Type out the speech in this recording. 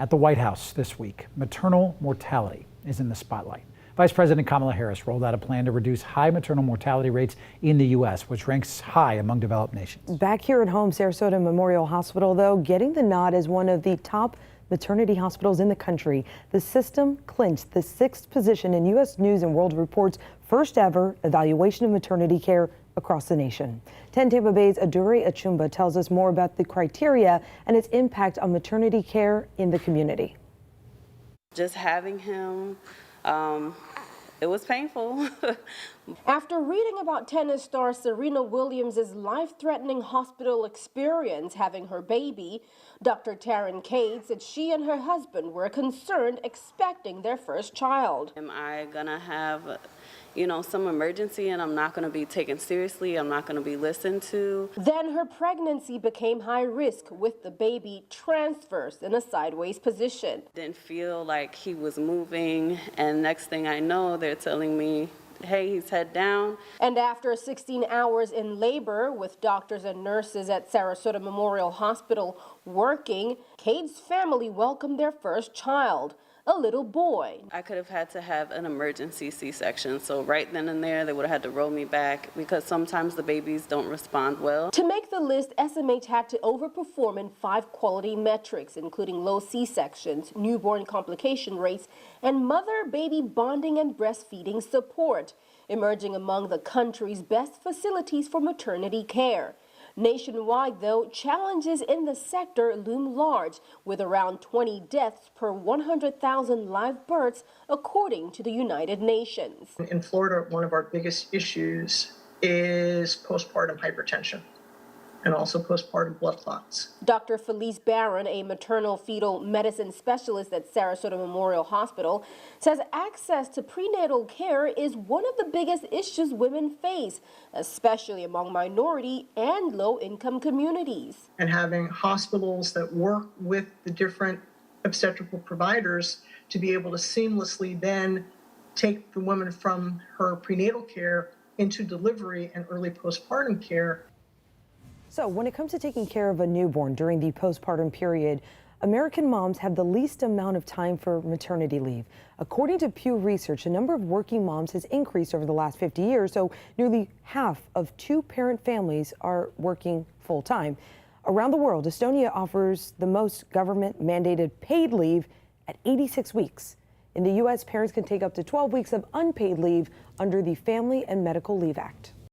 At the White House this week, maternal mortality is in the spotlight. Vice President Kamala Harris rolled out a plan to reduce high maternal mortality rates in the U.S., which ranks high among developed nations. Back here at home, Sarasota Memorial Hospital, though, getting the nod as one of the top maternity hospitals in the country. The system clinched the 6th position in U.S. News and World Report's first ever evaluation of maternity care across the nation. 10 Tampa Bay's Adure Achumba tells us more about the criteria and its impact on maternity care in the community. Just having him, it was painful. After reading about tennis star Serena Williams' life-threatening hospital experience having her baby, Dr. Taryn Cade said she and her husband were concerned expecting their first child. Am I gonna have, some emergency and I'm not gonna be taken seriously, I'm not gonna be listened to? Then her pregnancy became high risk with the baby transversed in a sideways position. Didn't feel like he was moving, and next thing I know, they're telling me, hey, he's head down. And after 16 hours in labor with doctors and nurses at Sarasota Memorial Hospital working, Cade's family welcomed their first child, a little boy. I could have had to have an emergency C-section, so right then and there they would have had to roll me back because sometimes the babies don't respond well. To make the list, SMH had to overperform in 5 quality metrics, including low C-sections, newborn complication rates, and mother-baby bonding and breastfeeding support, emerging among the country's best facilities for maternity care. Nationwide, though, challenges in the sector loom large, with around 20 deaths per 100,000 live births, according to the United Nations. In Florida, one of our biggest issues is postpartum hypertension and also postpartum blood clots. Dr. Felice Barron, a maternal fetal medicine specialist at Sarasota Memorial Hospital, says access to prenatal care is one of the biggest issues women face, especially among minority and low-income communities. And having hospitals that work with the different obstetrical providers to be able to seamlessly then take the woman from her prenatal care into delivery and early postpartum care. So when it comes to taking care of a newborn during the postpartum period, American moms have the least amount of time for maternity leave. According to Pew Research, the number of working moms has increased over the last 50 years, so nearly half of 2-parent families are working full-time. Around the world, Estonia offers the most government-mandated paid leave at 86 weeks. In the U.S., parents can take up to 12 weeks of unpaid leave under the Family and Medical Leave Act.